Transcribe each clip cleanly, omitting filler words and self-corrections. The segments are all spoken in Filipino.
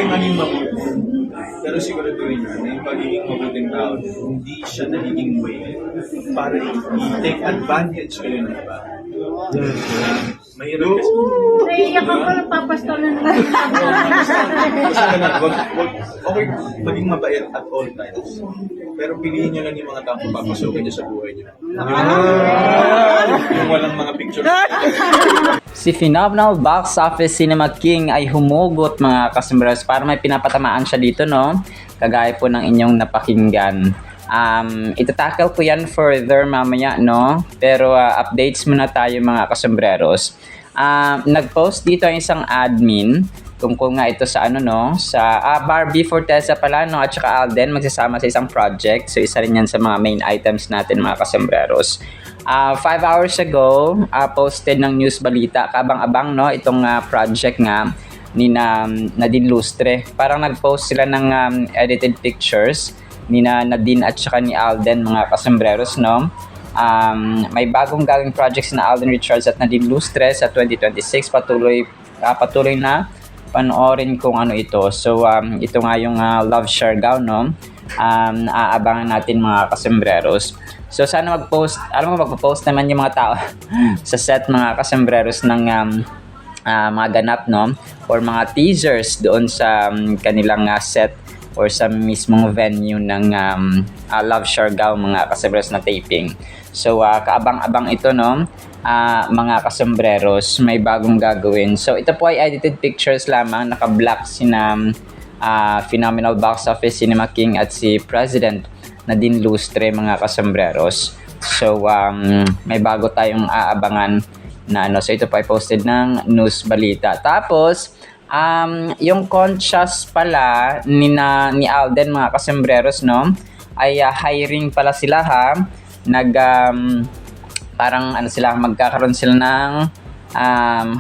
kayo maging mabuti. Pero siguraduhin nyo na yung pagiging mabuting tao, hindi siya nagiging way para i-take advantage kayo ng iba. Mahirap kasi. Naiiyak ako ng papastol na naman. Basta ganun, okay, maging mabait at all times. Pero piliin nyo lang yung mga taong papasukin nyo sa buhay nyo. Yung walang mga picture. Si Phenomenal Box Office Cinema King ay humugot mga kasumberos para may pinapatamaan siya dito, no? Kagaya po ng inyong napakinggan. Itatakal ko yan further mamaya, no? Pero updates muna tayo mga kasumberos. Nag-post dito ang isang admin tungkol nga ito sa ano, no? Sa Barbie Forteza pala, no? At saka Alden magsasama sa isang project. So isa rin yan sa mga main items natin mga kasumberos. 5 hours ago, posted ng news balita, kabang-abang, no, itong project nga ni Nadine Lustre. Parang nag-post sila ng edited pictures ni Nadine at saka ni Alden, mga kasambreros, no. May bagong galing projects na Alden Richards at Nadine Lustre sa 2026. Patuloy na panoorin kung ano ito. So ito nga yung Love Siargao, no. Aabangan natin mga kasambreros. So sana mag-post, alam mo magpo-post naman yung mga tao sa set mga kasambreros ng mga ganap, no, or mga teasers doon sa kanilang set or sa mismong venue ng Love Siargao mga kasambreros na taping. So kaabang-abang ito, no, mga kasambreros, may bagong gagawin. So ito po ay edited pictures lamang, naka-black sina Phenomenal Box Office Cinema King at si President Nadine Lustre mga kasambreros. So may bago tayong aabangan na ano. So ito po ay posted ng news balita. Tapos yung Conchas pala ni Alden mga kasambreros, no, ay hiring pala sila, ha. Parang ano sila, magkakaroon sila ng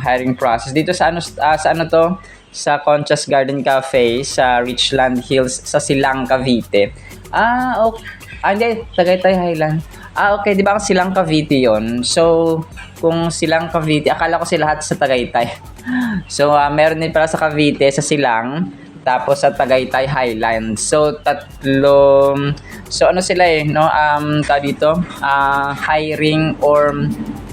hiring process dito sa ano to, sa Conchas Garden Cafe sa Richland Hills sa Silang, Cavite. Okay. Hindi, Tagaytay Highland. Okay, di ba ang Silang Cavite yon? So, kung Silang Cavite, akala ko sila lahat sa Tagaytay. So, meron din pala sa Cavite, sa Silang, tapos sa Tagaytay Highlands. So, tatlo. So, ano sila no? Dito, hiring or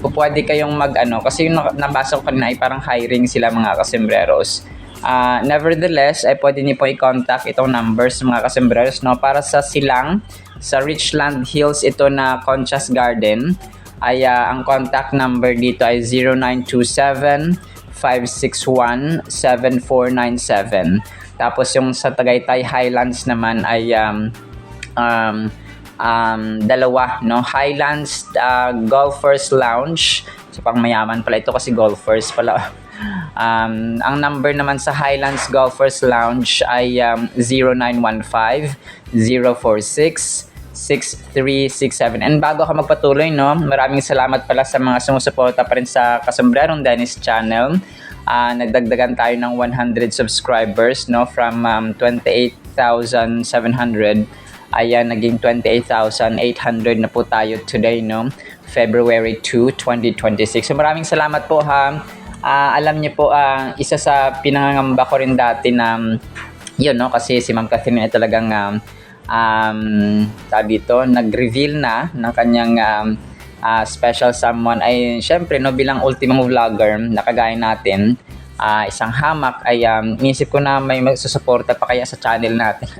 pwede kayong mag-ano. Kasi yung nabasa ko kanina ay parang hiring sila mga kasembreros. Nevertheless, ay pwede niyo po i-contact itong numbers mga kasembreros, no, para sa Silang, sa Richland Hills ito na Conchas Garden. Ay ang contact number dito ay 0927-561-7497. Tapos yung sa Tagaytay Highlands naman ay dalawa, no, Highlands Golfers Lounge. So pang mayaman pala ito kasi golfers pala. Ang number naman sa Highlands Golfers Lounge ay 0915-046-6367. And bago ako magpatuloy, no, maraming salamat pala sa mga sumusuporta pa rin sa Kasombrerong Dennis Channel. Nagdagdagan tayo ng 100 subscribers, no, from 28,700 ayan, naging 28,800 na po tayo today, no, February 2, 2026. So maraming salamat po, ha. Alam niyo po, isa sa pinangangamba ko rin dati na yun, no, kasi si Ma'am Catherine ay talagang dito, nag-reveal na ng kanyang special someone. Ay syempre, no, bilang ultimong vlogger na kagaya natin, isang hamak, ay inisip ko na may magsusuporta pa kaya sa channel natin.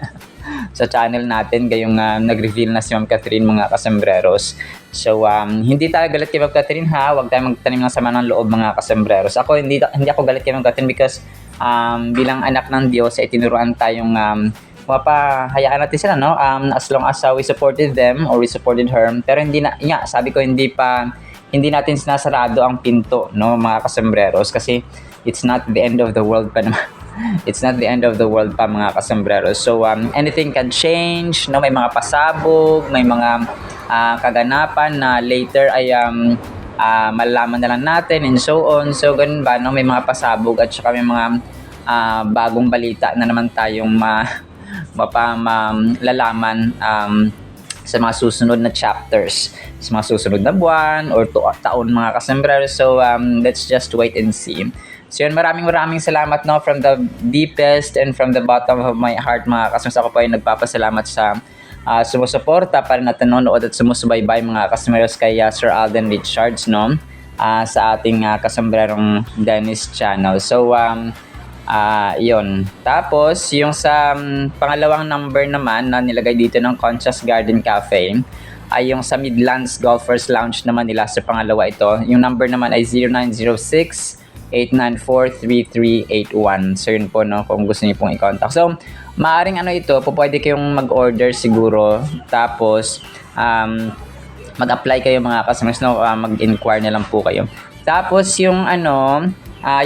Sa channel natin gayong nag-reveal na si Ma'am Catherine mga kasembreros. So hindi tayo galit kay Ma'am Catherine, ha. Huwag tayong magtanim ng sama ng loob mga kasembreros. Ako hindi ako galit kay Ma'am Catherine because bilang anak ng Diyos ay tinuruan tayong hayaan natin sila, no, as long as we supported them or we supported her. Pero hindi na, sabi ko, hindi natin sinasarado ang pinto, no, mga kasembreros, kasi it's not the end of the world pa naman. It's not the end of the world pa mga kasembreros. So anything can change, no, may mga pasabog, may mga kaganapan na later ay malalaman na lang natin and so on. So ganun ba, no, may mga pasabog at saka may mga bagong balita na naman tayong lalaman sa mga susunod na chapters, sa mga susunod na buwan or taon mga kasembreros. So let's just wait and see. So yun, maraming salamat no from the deepest and from the bottom of my heart mga customers. Ako po ay nagpapasalamat sa sumusuporta pa rin at nanonood at sumusubaybay mga customers kay Sir Alden Richards no sa ating kasombrerong Dennis channel. So yun. Tapos yung sa pangalawang number naman na nilagay dito ng Conscious Garden Cafe ay yung sa Midlands Golfers Lounge naman nila sa pangalawa ito. Yung number naman ay 0906-894-3381. So yun po no, kung gusto niyo pong i-contact. So maaring ito, pwede kayong mag-order siguro. Tapos mag-apply kayo mga customers no, mag-inquire na lang po kayo. Tapos yung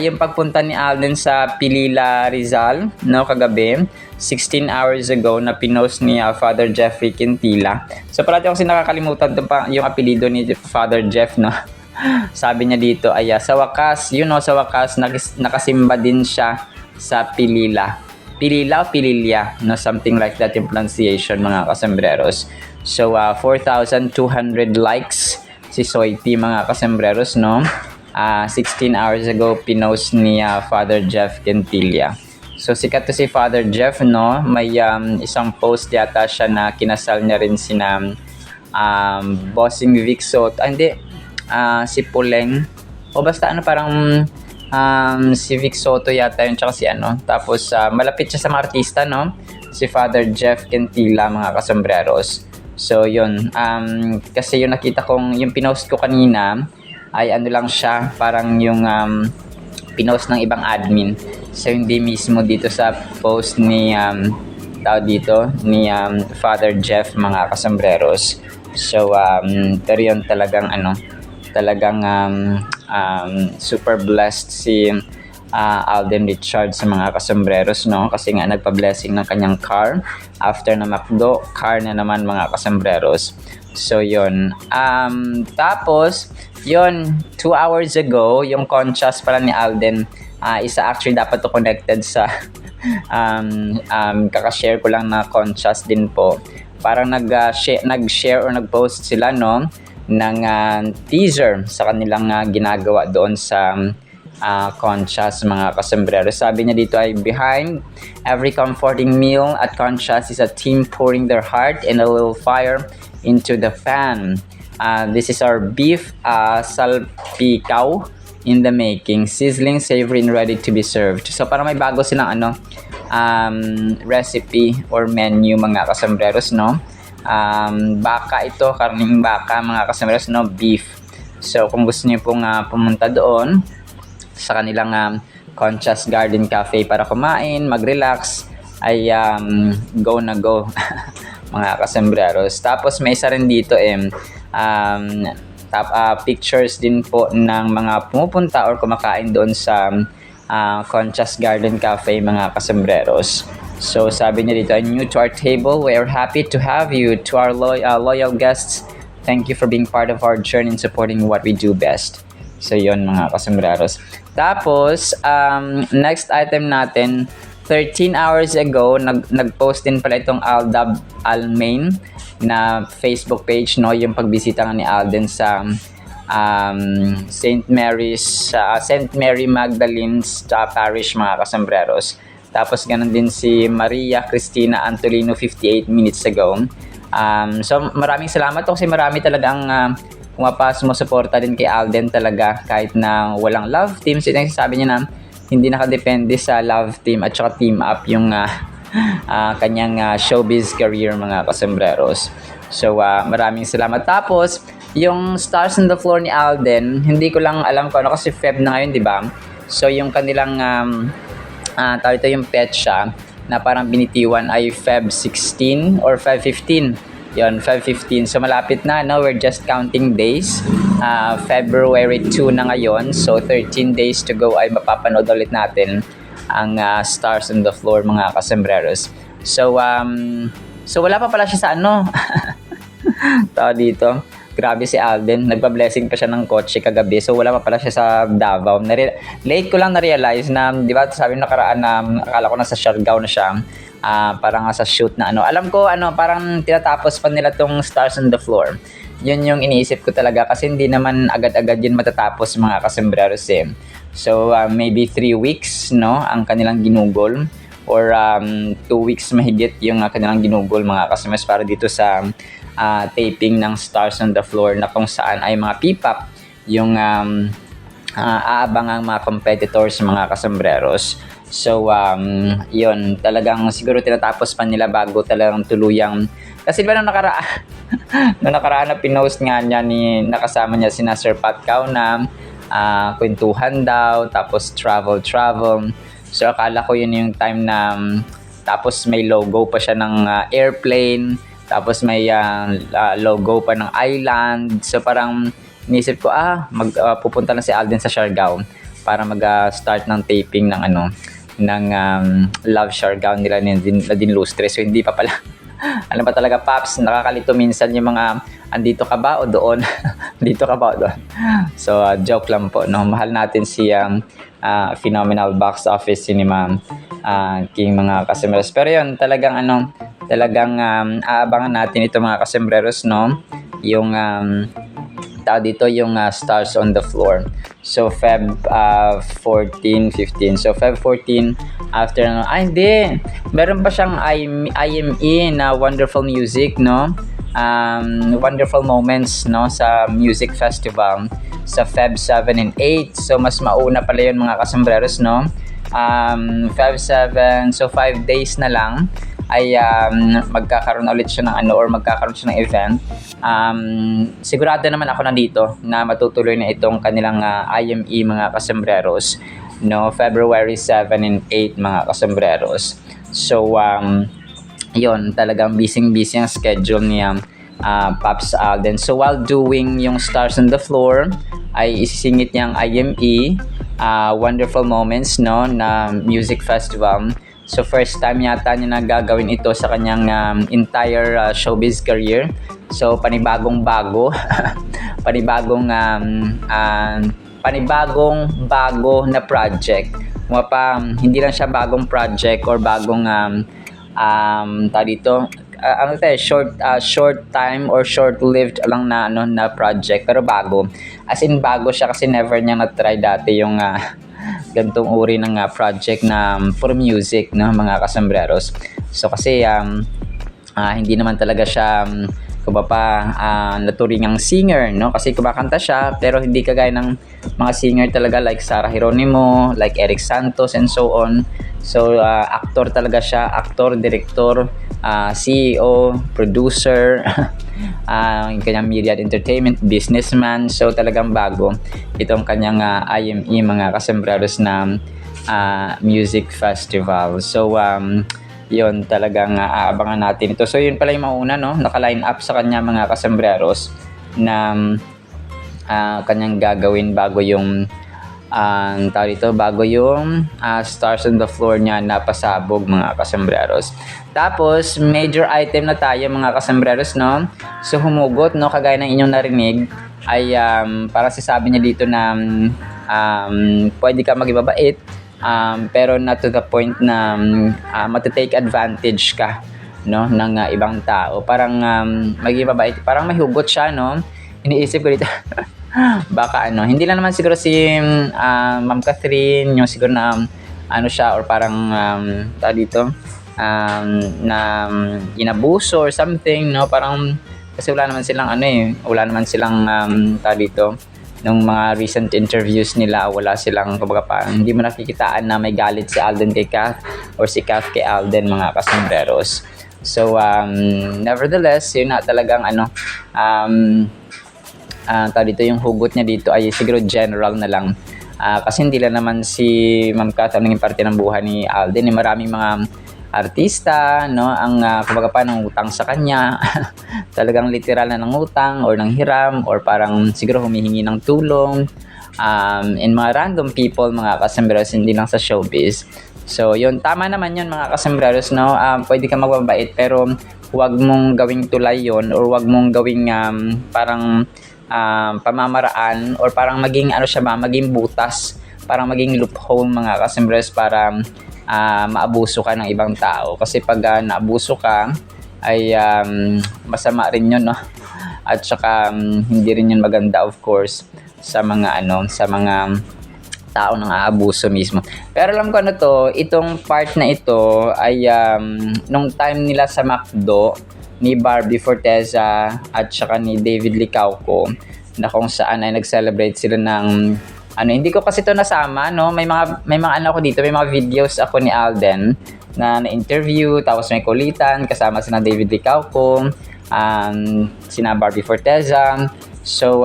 yung pagpunta ni Alden sa Pilila, Rizal no kagabi 16 hours ago na pinost ni Father Jeffrey Quintila. So parati ako kasi nakakalimutan yung apelido ni Father Jeff no. Sabi niya dito ay sa wakas nakasimba din siya sa Pilila. Pilila o Pililia no, something like that yung pronunciation mga kasembreros. So 4,200 likes si Soiti mga kasembreros no. 16 hours ago pinost ni Father Jeff Quintilla. So sikat to si Father Jeff no, may isang post yata siya na kinasal niya rin sina Bossing Vic Soto, si Puleng o basta parang si Vic Soto yata yun tsaka si tapos malapit siya sa mga artista no, si Father Jeff Quintilla mga kasembreros. So yun, kasi yung nakita kong yung pinost ko kanina ay lang siya, parang yung pinost ng ibang admin. So hindi mismo dito sa post ni ni Father Jeff mga kasembreros. So pero yun talagang super blessed si Alden Richards sa mga kasembreros no, kasi nga nagpa-blessing ng kanyang car after na McDo car na naman mga kasembreros. So yun, tapos yun 2 hours ago yung Conscious pala ni Alden, isa actually dapat to connected sa kakashare ko lang na Conscious din po, parang nag-share or nag-post sila no ng teaser sa kanilang ginagawa doon sa Conscious mga kasembreros. Sabi niya dito ay behind every comforting meal at Conscious is a team pouring their heart and a little fire into the fan. This is our beef salpicao in the making, sizzling, savory, and ready to be served. So parang may bago silang recipe or menu mga kasembreros no. Baka ito, karning baka mga kasembreros no, beef. So kung gusto niyo pong pumunta doon sa kanilang Conscious Garden Cafe para kumain, mag-relax, ay go na go mga kasembreros. Tapos may isa rin dito pictures din po ng mga pumupunta or kumakain doon sa Conscious Garden Cafe mga kasembreros. So sabi niya dito, new to our table, we are happy to have you. To our loyal guests, thank you for being part of our journey and supporting what we do best. So yun mga kasembreros. Tapos next item natin, 13 hours ago nag-post din pala itong Aldab Almain na Facebook page no, yung pagbisita ni Alden sa St. Mary Magdalene's Parish mga kasembreros. Tapos ganun din si Maria Cristina Antolino 58 minutes ago. So maraming salamat kasi marami talagang sumusuporta din kay Alden talaga kahit na walang love team. So sabi niya na hindi nakadepende sa love team at saka team up yung kanyang showbiz career mga kasembreros. So maraming salamat. Tapos yung Stars on the Floor ni Alden, hindi ko lang alam kung ano kasi Feb na ngayon, di ba? So yung kanilang ito yung petsa na parang binitiwan ay Feb 16 or Feb 15. Yon, Feb 15. So malapit na, no? We're just counting days. February 2 na ngayon. So 13 days to go ay mapapanood ulit natin ang Stars on the Floor mga kasembreros. So wala pa pala siya sa tao dito. Grabe si Alden, nagpa-blessing pa siya ng kotse kagabi. So wala pa pala siya sa Davao. Late ko lang na-realize na, di ba, sabi nakaraan na akala ko nasa Siargao na siya. Parang sa shoot na Alam ko parang tinatapos pa nila tong Stars on the Floor. Yun yung iniisip ko talaga kasi hindi naman agad-agad yun matatapos mga kasembreros So maybe 3 weeks, no, ang kanilang ginugol, or 2 weeks mahigit yung kanilang ginugol, mga customers, para dito sa taping ng Stars on the Floor, na kung saan ay mga P-pop yung aabangang mga competitors, mga kasambreros. So yun, talagang siguro tinatapos pa nila bago talagang tuluyang, kasi diba nung nakaraan na pinost nga niya nakasama niya sina Sir Pat Cao na kwentuhan daw, tapos travel. So akala ko yun yung time na tapos may logo pa siya ng airplane, tapos may logo pa ng island. So parang inisip ko, pupunta na si Alden sa Siargao para mag-start ng taping ng ng Love Siargao nila din Lustre. So hindi pa pala. Ano pa talaga, Paps, nakakalito minsan yung mga andito ka ba o doon? Dito ka ba o doon? So joke lang po, no? Mahal natin si Phenomenal Box Office Cinema King, mga kasembreros. Pero yun, talagang aabangan natin ito, mga kasembreros, no? Yung tao dito, yung Stars on the Floor. So Feb 14, 15. So Feb 14 after hindi. Meron pa siyang IME na Wonderful Music, no? Wonderful Moments, no, sa Music Festival sa Feb 7 and 8. So mas mauna pala 'yun, mga kasembreros, no? Feb 7, so 5 days na lang ay magkakaroon ulit siya ng magkakaroon siya ng event. Sigurado naman ako nandito na matutuloy na itong kanilang IME, mga kasembreros, no, February 7 and 8, mga kasembreros. So yun, talagang busy ang schedule niya, Pops Alden. So while doing yung Stars on the Floor, ay isisingit niyang IME, Wonderful Moments, no, na music festival. So first time yata niya na gagawin ito sa kanyang entire showbiz career. So panibagong bago na project. Hindi lang siya bagong project or bagong short time or short-lived lang na project, pero bago. As in bago siya kasi never niya na-try dati yung ganitong uri ng project na for music, no, mga kasembreros. So kasi hindi naman talaga siya naturingang singer, no, kasi kumakanta siya pero hindi kagaya ng mga singer talaga like Sarah Geronimo, like Eric Santos and so on. So actor talaga siya, actor, director, CEO, producer, yung kanyang media entertainment, businessman. So talagang bago itong kanyang IME, mga kasembreros, na music festival. So yun, talagang aabangan natin ito. So yun pala yung mauna, no, naka-line up sa kanya, mga kasembreros, na kanyang gagawin bago yung bago yung Stars on the Floor niya na pasabog, mga kasembreros. Tapos major item na tayo, mga kasembreros, no. So humugot, no, kagaya ng inyong narinig, ay para sasabi niya dito na pwede ka magibabait, pero not to the point na matitake advantage ka, no, ng ibang tao. Parang magibabait, parang may hugot siya, no. Iniisip ko dito baka hindi lang naman siguro si Ma'am Catherine yung siguro na siya, or parang na inabuso or something, no, parang kasi wala naman silang nung mga recent interviews nila, wala silang, kumbaga, hindi mo nakikitaan na may galit si Alden kay Kath or si Kath kay Alden, mga kasembreros. So nevertheless, yun na talagang yung hugot niya dito ay siguro general na lang, kasi hindi lang naman si Ma'am Kath ang naging parte ng buhay ni Alden. Maraming mga artista, no, ang kumbaga nangutang sa kanya talagang literal na nangutang or nanghiram or parang siguro humihingi ng tulong, and mga random people, mga kasembreros, hindi lang sa showbiz. So yun, tama naman yun, mga kasembreros, no. Pwede ka magbabait pero huwag mong gawing tulay yun, or huwag mong gawing parang pamamaraan, or parang maging maging butas, parang maging loophole, mga kasembreros, para maabuso ka ng ibang tao. Kasi pag naabuso ka ay masama rin yun, no. At saka hindi rin yun maganda, of course, sa mga tao nang aabuso mismo. Pero alam ko ano to, itong part na ito ay nung time nila sa McDo ni Barbie Forteza at saka ni David Licauco na kung saan ay nag-celebrate sila ng ano, hindi ko kasi to nasama, no? May mga ano ako dito, may mga videos ako ni Alden na-interview, tapos may kulitan kasama sina David Licauco, sina Barbie Forteza. So,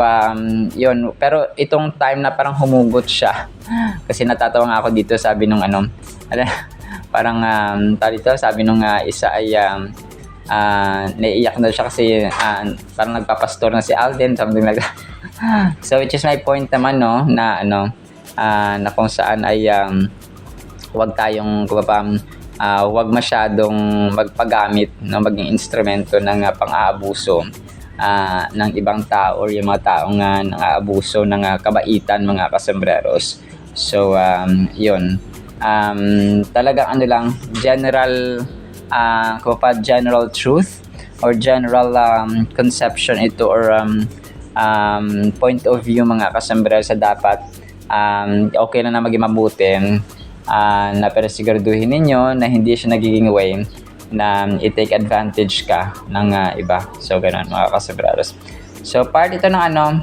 yun. Pero itong time na parang humugot siya. Kasi natatawa nga ako dito, sabi nung ano, parang, dito, sabi nung isa ay, naiiyak na siya kasi parang nagpapastor na si Alden, something like that. So, which is my point naman, no, na ano, na kung saan ay, huwag tayong, huwag masyadong magpagamit, no, maging instrumento ng pang-aabuso ng ibang tao or yung mga taong nang-aabuso ng kabaitan, mga kasembreros. So, yun. Talagang ano lang, general truth or general conception ito or point of view, mga kasembreros, sa dapat okay na maging mabuti na pero siguraduhin ninyo na hindi siya nagiging way na i-take advantage ka ng iba. So, ganun, mga kasembreros. So, part ito ng ano,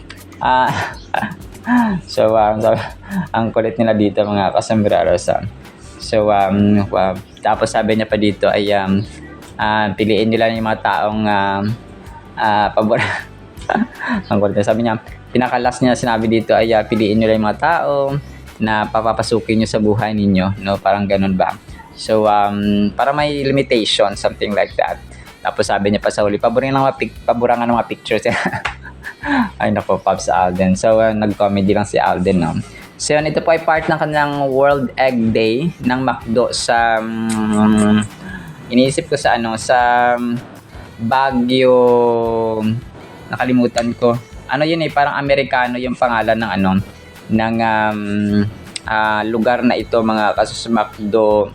so, ang kulit nila dito, mga kasembreros. So, tapos sabi niya pa dito ay piliin nila yung mga taong pabor. Ang kulit niya, sabi niya, pinakalas niya sinabi dito ay piliin nila yung mga tao na papapasukin nyo sa buhay ninyo, no? Parang ganun ba? So, para may limitation, something like that. Tapos sabi niya pa sa huli, paborangan ng mga pictures. Ay nako, Pops Alden. So, nag-comedy lang si Alden, no? So, yun, ito po ay part ng kanilang World Egg Day ng McDo sa, iniisip ko sa ano, sa Baguio, nakalimutan ko. Ano yun parang Amerikano yung pangalan ng ano, ng lugar na ito, mga kasus McDo.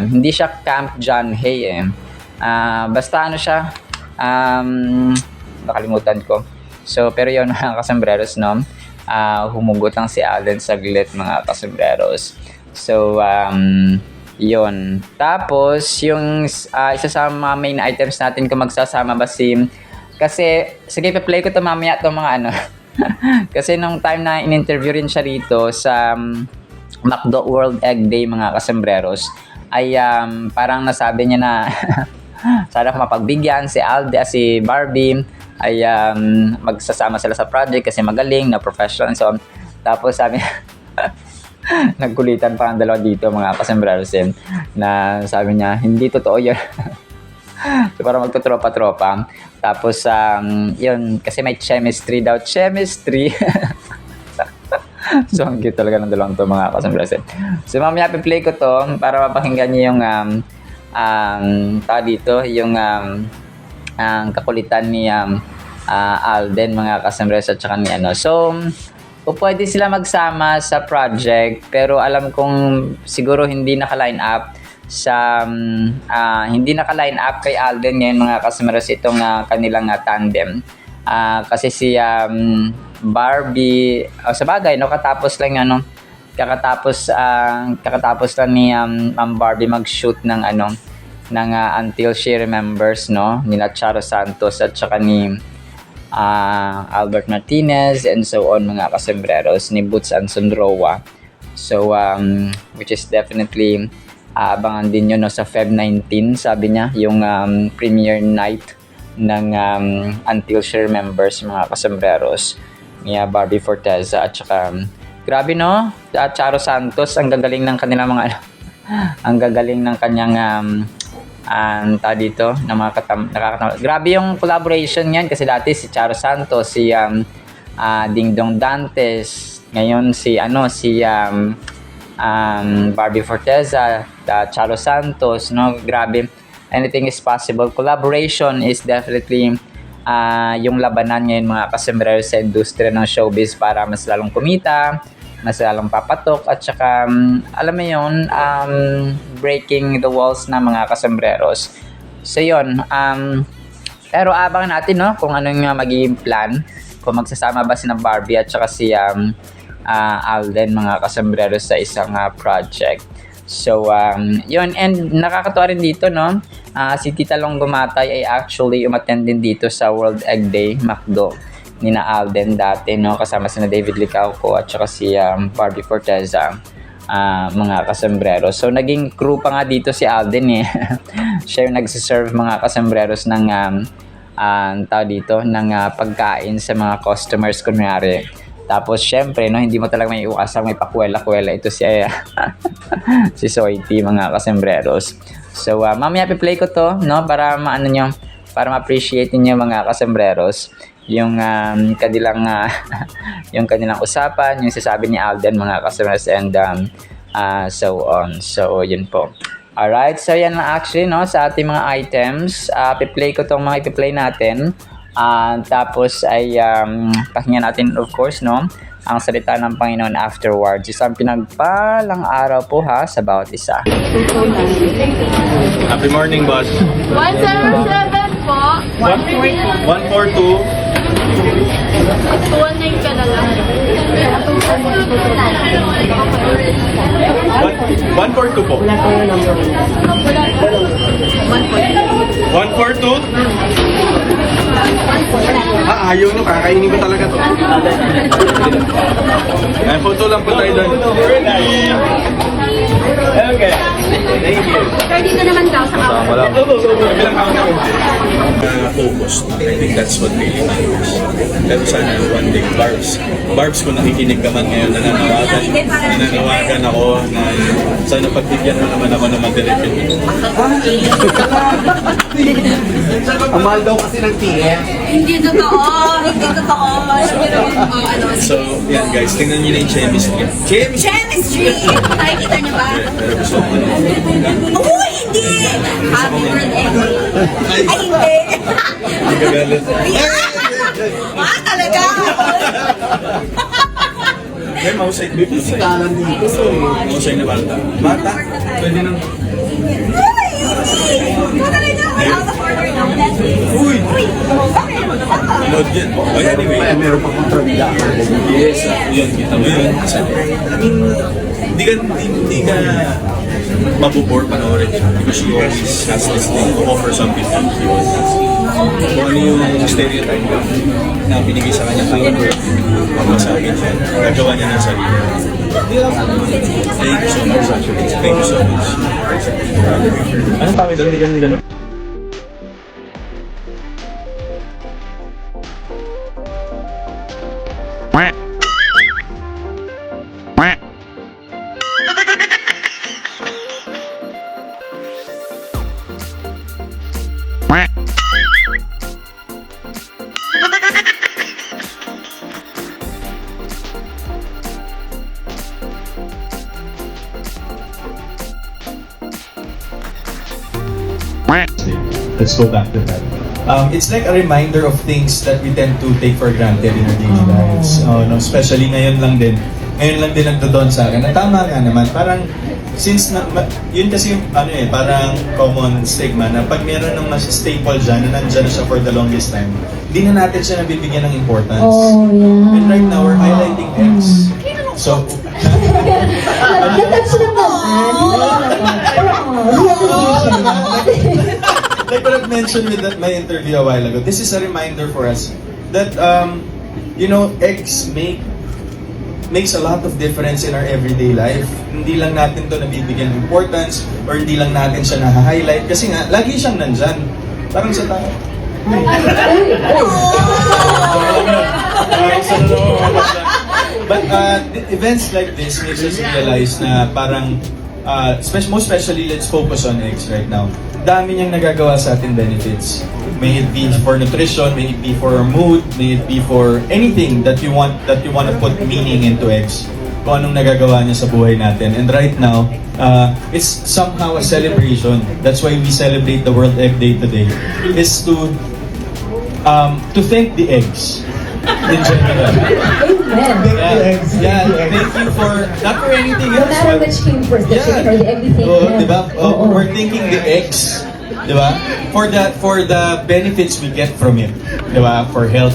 Hindi siya Camp John Hay basta ano siya, nakalimutan ko. So, pero yun, mga kasembreros, no? Humugot lang si Alden saglit, mga kasembreros. So, yun. Tapos, yung isa sa mga main items natin kung magsasama ba kasi, sige, pa-play ko to mamaya to mga ano. Kasi nung time na in-interview rin siya rito sa McDo World Egg Day, mga kasembreros, ay parang nasabi niya na sana mapagbigyan si Barbie ay magsasama sila sa project kasi magaling na professional. So, tapos sabi nagkulitan pa ang dalawa dito, mga kasembreros, na sabi niya hindi totoo yun. So, parang magtutropa-tropa. Tapos yun, kasi may chemistry. So, ang cute talaga ng dalawang to, mga kasembreros. So, mamaya play ko to para mapakinggan niyo yung dito, yung ang kakulitan ni Alden, mga kasembreros, at saka ni ano. So, pwede sila magsama sa project, pero alam kong siguro hindi naka-line up kay Alden ngayon, mga kasembreros, itong kanilang tandem. Kasi si Barbie, sa bagay, no, kakatapos lang ni Barbie mag-shoot ng Until She Remembers, no, nila Charo Santos at saka ni Albert Martinez and so on, mga kasembreros, ni Boots Ansonroa. So, which is definitely abangan din yun, no, sa Feb 19, sabi niya, yung premiere night ng Until She Remembers, mga kasembreros, ni Barbie Forteza at saka grabe, no, Charo Santos, ang gagaling ng kanilang mga ang gagaling ng kanyang dito ng mga nakakatawa. Grabe yung collaboration niyan kasi dati si Charo Santos, si Dingdong Dantes, ngayon si Barbie Forteza, Charo Santos, no, grabe. Anything is possible. Collaboration is definitely yung labanan ngayon, mga kasembreros, sa industriya ng showbiz para mas lalong kumita, mas lalong papatok, at saka alam mo yun, breaking the walls na, mga kasembreros. So yun, pero abangan natin, no, kung ano yung magiging plan, kung magsasama ba si Barbie at saka si Alden, mga kasombrero, sa isang project. So, yun. And nakakatuwa rin dito, no? Si Tita Long Gumatay ay actually umattend din dito sa World Egg Day, McDo, ni na Alden dati, no? Kasama sina David Licauco at saka si Barbie Forteza, mga kasombrero. So, naging crew pa nga dito si Alden, eh. Siya yung nagsiserve, mga kasombraros, ng tao dito, ng pagkain sa mga customers, kunyari. Tapos, syempre, no, hindi mo talaga may iwasang may pakwela-kwela ito si si Soity, mga kasembreros. So, mamaya play ko to, no, para maano nyo, para ma-appreciate niyo, mga kasembreros, yung kanilang yung kanilang usapan, yung sasabi ni Alden, mga kasembreros, and so on. So, yun po. Alright, so yan lang actually, no, sa ating mga items. Piplay ko tong mga ipiplay natin. Tapos ay pakinggan natin, of course, no, ang salita ng Panginoon afterwards. Isang pinagpalang araw po, ha, sa bawat isa. Happy morning, boss. 177 po. 142. 219 ka na lang. 142 po. 142? Ayaw no, kakainin ko talaga to. Ay, photo lang po tayo doon. Okay. Thank you. Sir, dito naman daw sa Tama lang. Focused. I think that's what really matters. Pero sana one day, Barbs, kung nakikinig ka man ngayon, nananawagan ako na sana pagbigyan mo naman ako ng mag-direct. Ang mahal daw kasi ng TF. Hindi totoo. Hindi totoo. So, yan guys, tingnan nyo na yung chemistry. Chemistry! Nakikita niyo ba? Pero gusto ko Oo, hindi! Happy birthday! Ay, hindi! hindi ka galit. Talaga? May mahusay. May mahusay. Kalan dito. Mahusay na bata. Bata? Pwede nang... Uy! Load yan. Oh, anyway. Ay, meron pa kontrabida. Yes, yun, kita mo yun. Hindi ka mabubore panoorin siya because she always has this thing to offer something to you. Kung ano yung stereotype na binigay sa kanya character, magmasakit siya, gagawa niya ng sarili. Thank you so much. Thank you so much. Anong tawag doon? Hindi ganun. Let's go back to that. It's like a reminder of things that we tend to take for granted in our daily lives. No, especially ngayon lang din nagdodon sa akin. At tama nga naman, parang since yun kasi yung parang common stigma na pag meron ng mas staple dyan na nandyan na siya for the longest time, hindi na natin siya nabibigyan ng importance. Oh, yeah. And right now, we're highlighting eggs. So, Natouch lang like what I've mentioned with my interview a while ago, this is a reminder for us that eggs makes a lot of difference in our everyday life. Hindi lang natin to nabibigyan ng importance or hindi lang natin siya na-highlight kasi nga lagi siyang nandyan. Parang sa tayo. But events like this makes us realize na parang most especially let's focus on eggs right now. Dami niyang nagagawa sa ating benefits. May it be for nutrition, may it be for our mood, may it be for anything that you want to put meaning into eggs. Kung anong nagagawa niya sa buhay natin. And right now, it's somehow a celebration. That's why we celebrate the World Egg Day today. Is to thank the eggs in general. Amen. Thank you for, not for anything No else, matter which came first, the chicken or the egg, we thank them. diba? Oo. We're thanking the eggs, diba? For the benefits we get from it, diba? For health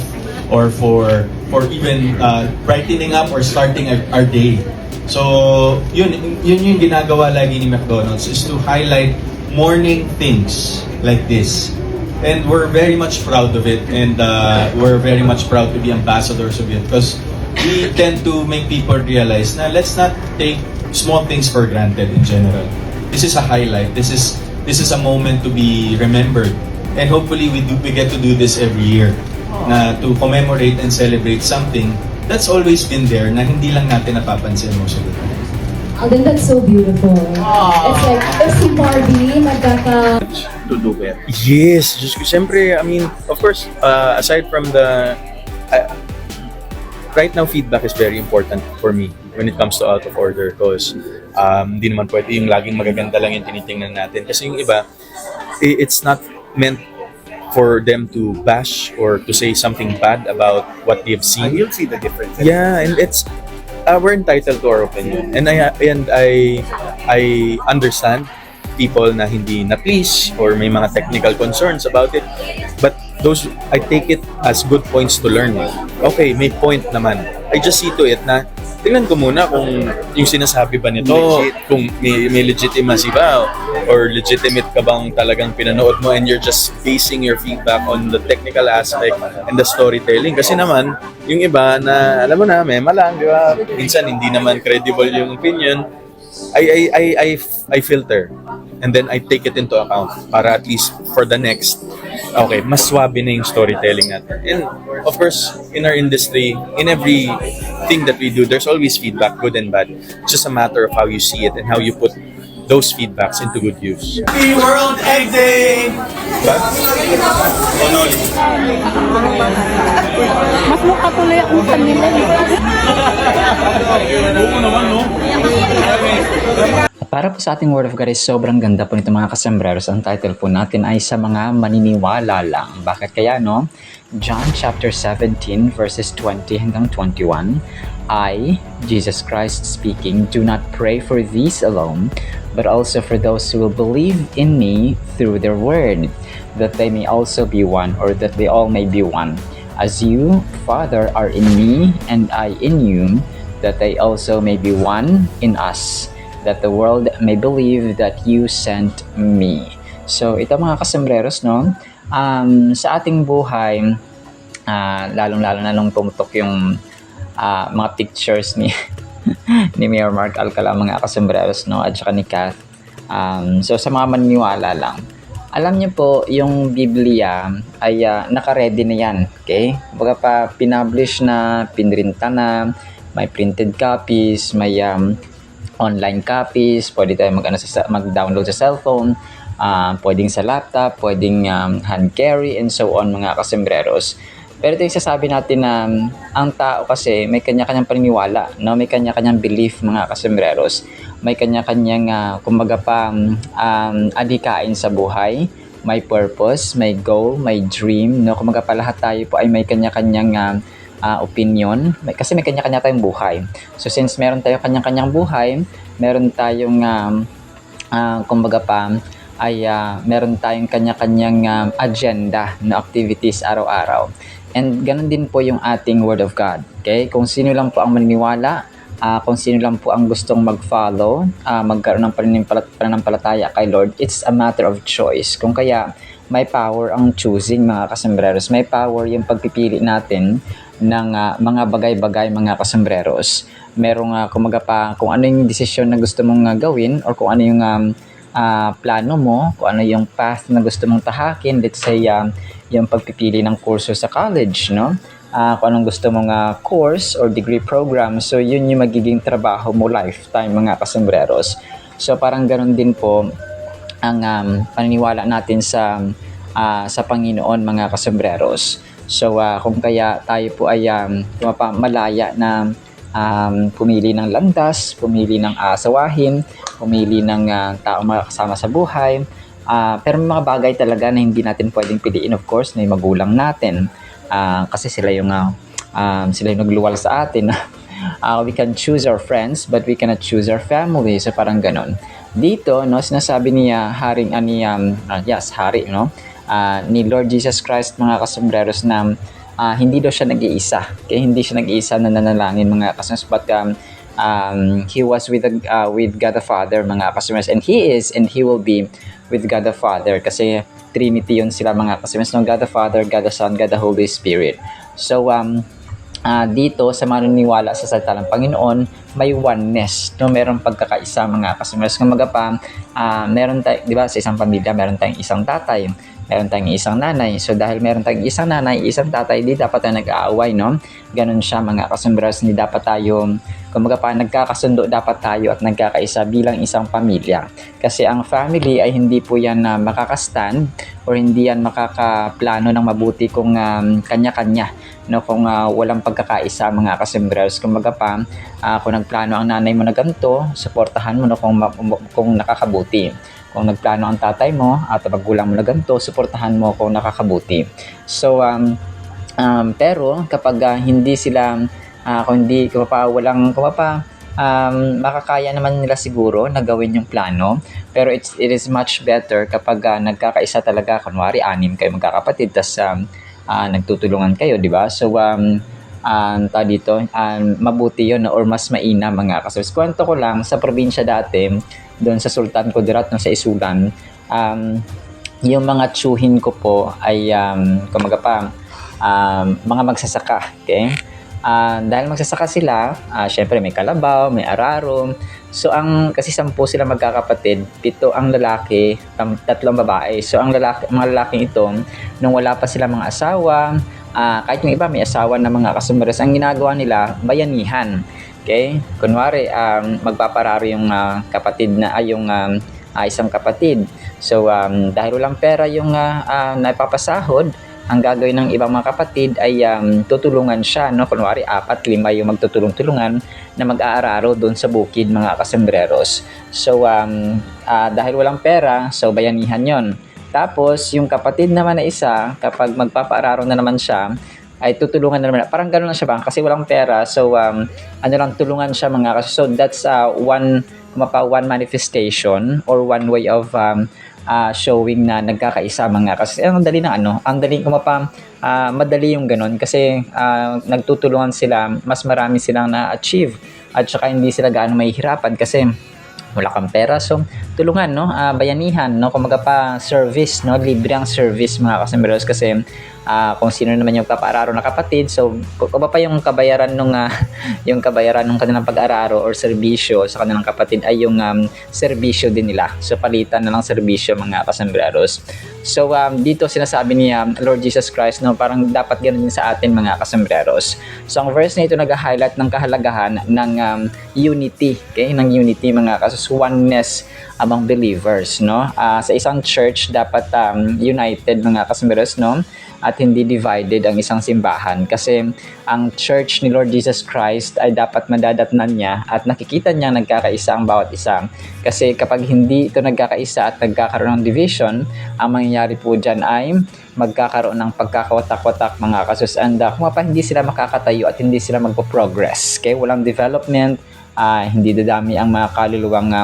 or for for even brightening up or starting our day. So, yun yung ginagawa lagi ni McDonald's, is to highlight morning things like this. And we're very much proud of it, and we're very much proud to be ambassadors of it, because we tend to make people realize na let's not take small things for granted in general. This is a highlight. This is a moment to be remembered. And hopefully we get to do this every year, na to commemorate and celebrate something that's always been there na hindi lang natin napapansin most of the time. Alden, that's so beautiful. It's like, if si Barbie To do better. Yes, just siyempre, I mean, of course, aside from the right now, feedback is very important for me when it comes to Out of Order, because hindi naman pwede yung laging magaganda lang yung tinitingnan natin, kasi yung iba, it's not meant for them to bash or to say something bad about what they've seen. You'll see the difference. Yeah, and it's we're entitled to our opinion, and I understand people na hindi na please or may mga technical concerns about it, but those, I take it as good points to learn. Okay, may point naman. I just see to it na tingnan ko muna kung yung sinasabi ba nito, kung may legitimacy ba, or legitimate ka bang talagang pinanood mo, and you're just basing your feedback on the technical aspect and the storytelling. Kasi naman, yung iba na, alam mo na, mema lang, di ba? Minsan hindi naman credible yung opinion. I filter, and then I take it into account para at least for the next, okay, mas swabe na yung storytelling natin. And of course, in our industry, in every thing that we do, there's always feedback, good and bad. It's just a matter of how you see it and how you put those feedbacks into good use. Happy World Egg Day! Mas mukha tuloy akong kanila. Para po sa ating Word of God is sobrang ganda po nito mga kasembreros. Ang title po natin ay Sa Mga Maniniwala Lang. Bakit kaya no? John chapter 17 verses 20 hanggang 21. I, Jesus Christ speaking, do not pray for these alone, but also for those who will believe in me through their word, that they may also be one, or that they all may be one. As you, Father, are in me, and I in you, that they also may be one in us, that the world may believe that you sent me. So, ito mga kasembreros, no? Sa ating buhay, lalong-lalo na nung pumutok yung mga pictures ni ni Mayor Mark Alcala, mga kasembreros, no? At saka ni Kath. So, sa mga maniniwala lang, alam niyo po, yung Biblia ay naka-ready na yan, okay? Baga pa, pinublish na, pinrinta na, may printed copies, may online copies, pwede tayo mag-download sa cellphone, pwedeng sa laptop, pwedeng hand carry, and so on, mga kasembreros. Pero ito yung sasabi natin na ang tao kasi may kanya-kanyang paniniwala, no? May kanya-kanyang belief, mga kasembreros. May kanya-kanyang, kumbaga pa, adhikain sa buhay. May purpose, may goal, may dream, no? Kumbaga pa, lahat tayo po ay may kanya-kanyang opinion. Kasi may kanya-kanya tayong buhay. So since meron tayong kanya-kanyang buhay, meron tayong, kumbaga pa, ay meron tayong kanya-kanyang agenda na activities araw-araw. And ganun din po yung ating Word of God. Okay? Kung sino lang po ang maniniwala, kung sino lang po ang gustong mag-follow, magkaroon ng pananampalataya kay Lord, it's a matter of choice. Kung kaya, may power ang choosing, mga kasembreros. May power yung pagpipili natin ng mga bagay-bagay, mga kasembreros. Merong, kumaga pa, kung ano yung desisyon na gusto mong gawin, or kung ano yung plano mo, kung ano yung path na gusto mong tahakin, let's say, yung pagpipili ng kurso sa college, no? Kung anong gusto mong course or degree program, so yun yung magiging trabaho mo lifetime, mga kasembreros. So parang ganun din po ang paniniwala natin sa Panginoon, mga kasembreros. So kung kaya tayo po ay malaya na pumili ng landas, pumili ng asawahin, pumili ng taong makakasama sa buhay. Pero may mga bagay talaga na hindi natin pwedeng piliin, of course, na yung magulang natin. Kasi sila yung nagluwal sa atin. We can choose our friends, but we cannot choose our family. So parang ganon. Dito, no, sinasabi niya, hari, no? Ni Lord Jesus Christ, mga kasembreros, na hindi daw siya nag-iisa. Okay, hindi siya nag-iisa na nanalangin mga kasumers, but he was with God the Father mga kasumers, and he is and he will be with God the Father kasi Trinity yun sila mga kasumers, no? God the Father, God the Son, God the Holy Spirit. So dito sa mga naniniwala sa salita ng Panginoon, may oneness, no? Merong pagkakaisa mga kasumers. Kumaga pa, meron tayo, di ba, sa isang pamilya, meron tayong isang tatay, meron tayong isang nanay. So dahil meron tayong isang nanay, isang tatay, di dapat tayo nag-aaway, no? Ganun siya mga kasumers, hindi dapat tayo, kumaga pa, nagkakasundo dapat tayo at nagkakaisa bilang isang pamilya. Kasi ang family ay hindi po yan makakastand or hindi yan makakaplano ng mabuti kung kanya-kanya, no? Kung walang pagkakaisa mga kasumers. Kumaga pa, kung nagplano ang nanay mo na ganito, suportahan mo, no? Kung nakakabuti. Kung nagplano ang tatay mo at magulang mo na ganito, suportahan mo kung nakakabuti. So, pero kapag hindi sila, kung makakaya naman nila siguro na gawin yung plano, pero it is much better kapag nagkakaisa talaga, kunwari 6 kayo magkakapatid, tas nagtutulungan kayo, di ba? So, mabuti yun, or mas mainam mga kasers. Kwento ko lang, sa probinsya dati, doon sa Sultan Kudarat, no, sa Isulan, yung mga tsuhin ko po ay mga magsasaka, okay? Dahil magsasaka sila, syempre may kalabaw, may araro. So kasi 10 sila magkakapatid, 7 ang lalaki, 3 babae. So ang mga lalaking ito, nung wala pa sila mga asawa, kahit yung iba may asawa na mga kasumers, ang ginagawa nila, bayanihan. Okay? Kunwari, magpapararo yung kapatid na isang kapatid. So dahil walang pera yung napapasahod, ang gagawin ng ibang mga kapatid ay tutulungan siya, no? Kunwari 4-5 yung magtutulong-tulungan na mag-aararo doon sa bukid mga kasembreros. So dahil walang pera, so bayanihan yon. Tapos yung kapatid naman na isa, kapag magpapaararo na naman siya, ay tutulungan na naman. Parang gano'n lang siya ba? Kasi walang pera. So, tulungan siya mga kasi. So, that's one manifestation or one way of showing na nagkakaisa mga kasi. Ang dali ng madali yung gano'n kasi nagtutulungan sila, mas marami silang na-achieve at saka hindi sila gaano mahihirapan kasi wala kang pera, so tulungan, no? Bayanihan, no? Kumaga pa service, no? Libre ang service mga kasembreros kasi kung sino naman yung papaararo na kapatid, so kung pa yung kabayaran nung kanilang pag-araro or serbisyo sa kanilang kapatid ay yung serbisyo din nila. So palitan na lang serbisyo mga kasembreros. So dito sinasabi ni Lord Jesus Christ, no, parang dapat ganoon din sa atin mga kasembreros. So ang verse na ito nag-highlight ng kahalagahan ng unity, okay? Ng unity mga kasus, oneness among believers, no? Sa isang church dapat united mga kasembreros, no? At hindi divided ang isang simbahan kasi ang church ni Lord Jesus Christ ay dapat madadatnan niya at nakikita niya nagkakaisa ang bawat isa. Kasi kapag hindi ito nagkakaisa at nagkakaroon ng division, ang mangyayari po dyan ay magkakaroon ng pagkakawatak-watak mga kasus, and kung pa hindi sila makakatayo at hindi sila magpo-progress. Okay? Walang development, hindi dadami ang mga kaluluwang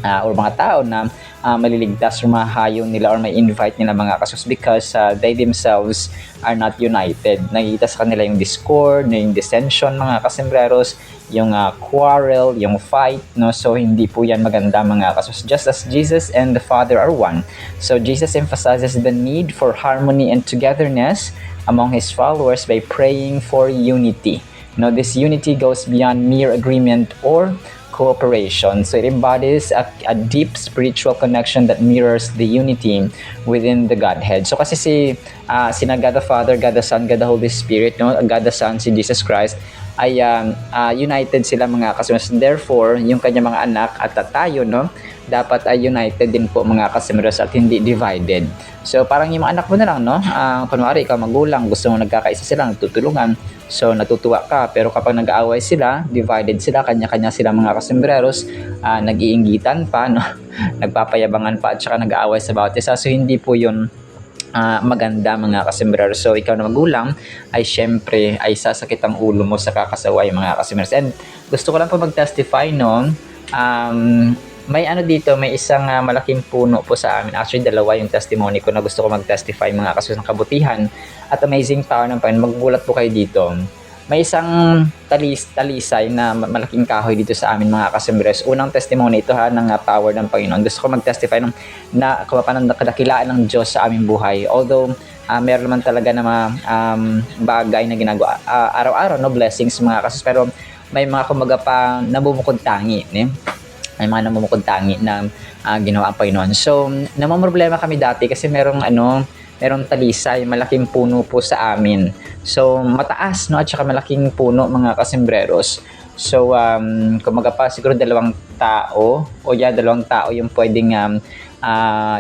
or mga tao na maliligtas or mahahayon nila or may invite nila mga kasus because they themselves are not united. Nakikita sa kanila yung discord, yung dissension mga kasembreros, yung quarrel, yung fight, no? So hindi po yan maganda mga kasus. Just as Jesus and the Father are one. So Jesus emphasizes the need for harmony and togetherness among His followers by praying for unity. Now, this unity goes beyond mere agreement or cooperation. So it embodies a deep spiritual connection that mirrors the unity within the Godhead. So kasi sina God the Father, God the Son, God the Holy Spirit, no? God the Son, si Jesus Christ, ay united sila mga kasamaras. Therefore, yung kanya mga anak at tayo, no? Dapat ay united din po mga kasamaras at hindi divided. So parang yung mga anak mo na lang, no? Kunwari, ikaw magulang, gusto mo nagkakaisa sila, nagtutulungan. So natutuwa ka, pero kapag nag-aaway sila, divided sila, kanya-kanya sila mga kasembreros, nag-iinggitan pa, no? Nagpapayabangan pa at saka nag-aaway sa bawat isa. So hindi po yun maganda mga kasembreros. So ikaw na magulang ay syempre ay sasakit ang ulo mo sa kakasaway mga kasembreros. And gusto ko lang po mag-testify, no? may ano dito, may isang malaking puno po sa amin. Actually, dalawa yung testimony ko na gusto ko mag-testify mga kasus ng kabutihan at amazing power ng Panginoon. Maggulat po kayo dito. May isang talisay na malaking kahoy dito sa amin mga kasembres. Unang testimony ito ng power ng Panginoon. Gusto ko mag-testify na kadakilaan ng Diyos sa aming buhay. Although, meron naman talaga na mga bagay na ginagawa araw-araw, no, blessings mga kasus. Pero may mga kumaga pa nabumukod tangi. May mga namumukod tangi na ginawa ang Panginoon. So, namamroblema kami dati kasi merong talisay, malaking puno po sa amin. So, mataas, no? At saka malaking puno, mga kasembreros. So, kumaga pa siguro dalawang tao yung pwedeng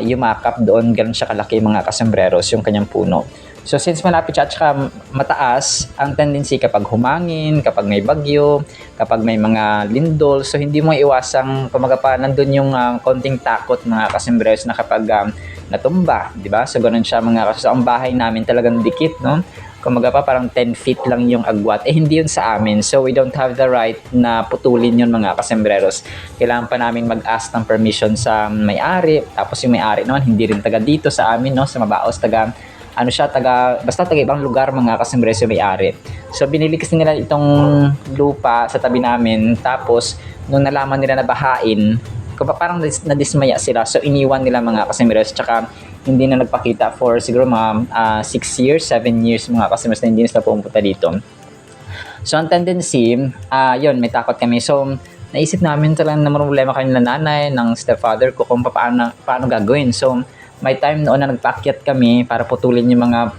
yumakap doon. Ganun siya kalaki, mga kasembreros, yung kanyang puno. So, since malapit siya at saka mataas, ang tendency kapag humangin, kapag may bagyo, kapag may mga lindol, so hindi mo iwasang kumaga pa nandun yung konting takot, mga kasembreros, na kapag natumba, di ba? So, ganun siya, mga kasembreros. Ang bahay namin talagang dikit, no? Kumaga pa parang 10 feet lang yung agwat. Hindi yun sa amin. So, we don't have the right na putulin yun, mga kasembreros. Kailangan pa namin mag-ask ng permission sa may-ari. Tapos yung may-ari naman, hindi rin taga dito sa amin, no? Sa Mabaos, basta taga ibang lugar, mga kasembreros, yung may-ari. So, binili kasi nila itong lupa sa tabi namin. Tapos, nung nalaman nila na bahain, parang nadismaya sila. So, iniwan nila, mga kasembreros. Tsaka, hindi na nagpakita for siguro mga 6 years, 7 years, mga kasembreros, na hindi na sila pumunta dito. So, ang tendency, yun, may takot kami. So, naisip namin talagang na problema kami ng nanay, ng stepfather ko kung paano gagawin. So, may time noon na nagpaakyat kami para putulin yung mga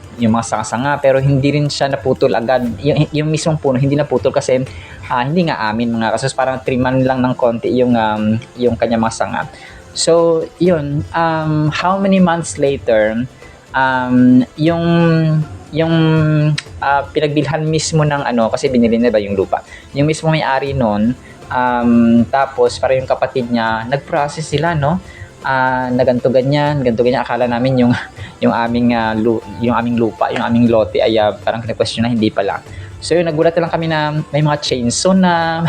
sanga-sanga, pero hindi rin siya naputol agad. Yung mismong puno hindi naputol kasi hindi nga amin, mga kasus, parang triman lang ng konti yung kanya mga sanga. So, yun, how many months later, yung pinagbilhan mismo ng kasi binili na ba yung lupa, yung mismo may-ari noon, tapos para yung kapatid niya, nag-process sila, no? Na ganto ganyan, akala namin yung aming lupa, yung aming lote ay parang kine-question na, hindi pala. So yun, nagulat lang kami na may mga chainsaw na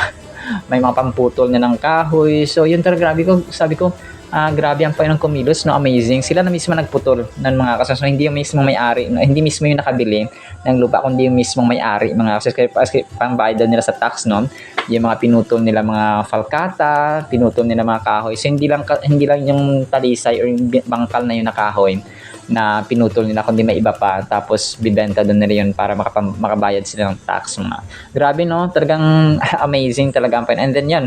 may mga pamputol na ng kahoy. So yun talaga, sabi ko grabe ang Panginoon kumilos, no? Amazing. Sila na mismo nagputol ng mga kasos. Hindi yung mismo may-ari, hindi mismo yung nakabili ng lupa, kundi yung mismo may-ari, mga kasos. Kasi pangbayad daw nila sa tax, no? Yung mga pinutol nila mga falkata, pinutol nila mga kahoy. So hindi lang yung talisay or yung bangkal na yung nakahoy na pinutol nila, kundi may iba pa. Tapos bibenta doon nila yun para makabayad sila ng tax. Grabe, no? Talagang amazing talaga ang Panginoon. And then yan,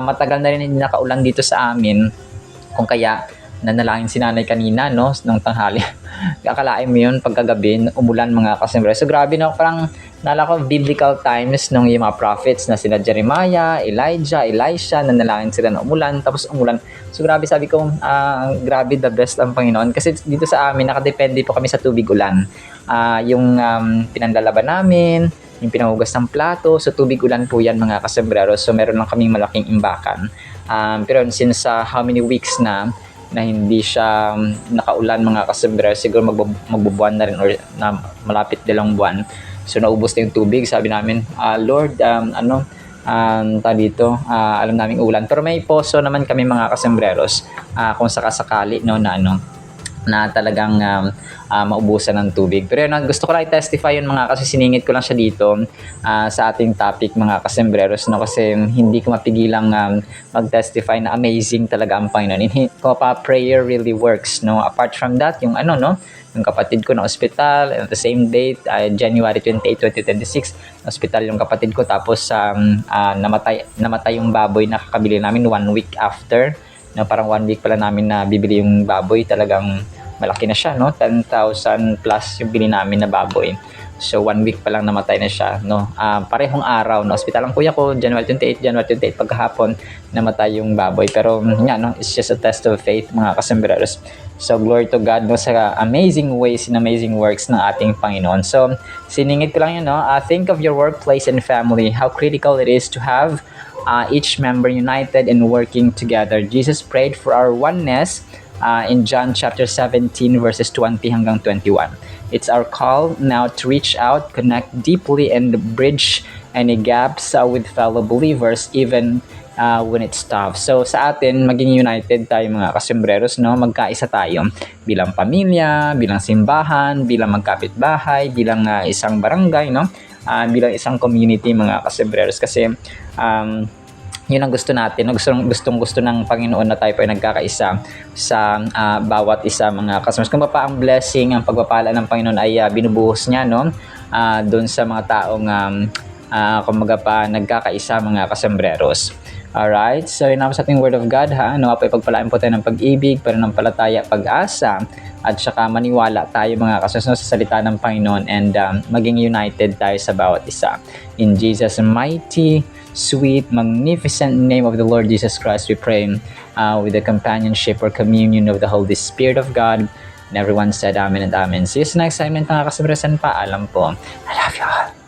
matagal na rin hindi nakaulan dito sa amin. Kung kaya nanalangin si nanay kanina, no, nung tanghali. Akalain mo yun, pagkagabi, umulan, mga kasembreros. So grabe, no, parang naalala ko biblical times nung yung mga prophets na sila Jeremiah, Elijah, Elisha, nanalangin sila na umulan, tapos umulan. So grabe, sabi ko, grabe, the best ang Panginoon. Kasi dito sa amin, nakadepende po kami sa tubig ulan. Yung pinanlalaban namin, yung pinahugas ng plato, so tubig ulan po yan, mga kasembreros. So meron lang kaming malaking imbakan. Pero since how many weeks na hindi siya nakaulan, mga kasembreros, siguro magbubuan na rin or na malapit 2 buwan. So naubos na yung tubig. Sabi namin, Lord, dito, alam namin ulan. Pero may poso naman kami, mga kasembreros, kung sakasakali, no, na talagang maubusan ng tubig. Pero yun, gusto ko lang i-testify yun, mga, kasi siningit ko lang siya dito sa ating topic, mga kasembreros, no, kasi hindi ko mapigilang mag-testify na amazing talaga ang Panginoon. Prayer really works, no. Apart from that, yung yung kapatid ko na ospital at the same date, January 28, 2026, hospital yung kapatid ko. Tapos namatay yung baboy na kakabili namin 1 week after. No, parang 1 week pala namin na bibili yung baboy. Talagang malaki na siya, no? 10,000 plus yung bili namin na baboy. So 1 week pa lang namatay na siya, no? Parehong araw, no? Hospital ang kuya ko, January 28 pagkahapon namatay yung baboy. Pero yeah, no, it's just a test of faith, mga kasembreros. So glory to God, no, sa amazing ways and amazing works ng ating Panginoon. So siningit ko lang yun, no? Think of your workplace and family, how critical it is to have each member united and working together. Jesus prayed for our oneness in John chapter 17 verses 20 hanggang 21. It's our call now to reach out, connect deeply, and bridge any gaps with fellow believers, even when it's tough. So sa atin, maging united tayo mga kasembreros, no? Magkaisa tayo bilang pamilya, bilang simbahan, bilang magkapitbahay, bilang isang barangay, no? Bilang isang community mga kasembreros, kasi yun ang gusto natin. Gusto ng Panginoon na tayo po ay nagkakaisa sa bawat isa mga kasembreros. Kung pa ang blessing, ang pagpapala ng Panginoon ay binubuhos niya, no? Doon sa mga taong kumbaga pa nagkakaisa mga kasembreros. Alright, so yun naman sa ating Word of God, ha? Ano pa ipagpalaan po tayo ng pag-ibig, pananampalataya, pag-asa, at saka maniwala tayo mga kasembreros sa salita ng Panginoon, and maging united tayo sa bawat isa. In Jesus' mighty, sweet, magnificent name of the Lord Jesus Christ, we pray with the companionship or communion of the Holy Spirit of God. And everyone said amen and amen. See you sa next segment mga kasembreros, and paalam po. I love you all.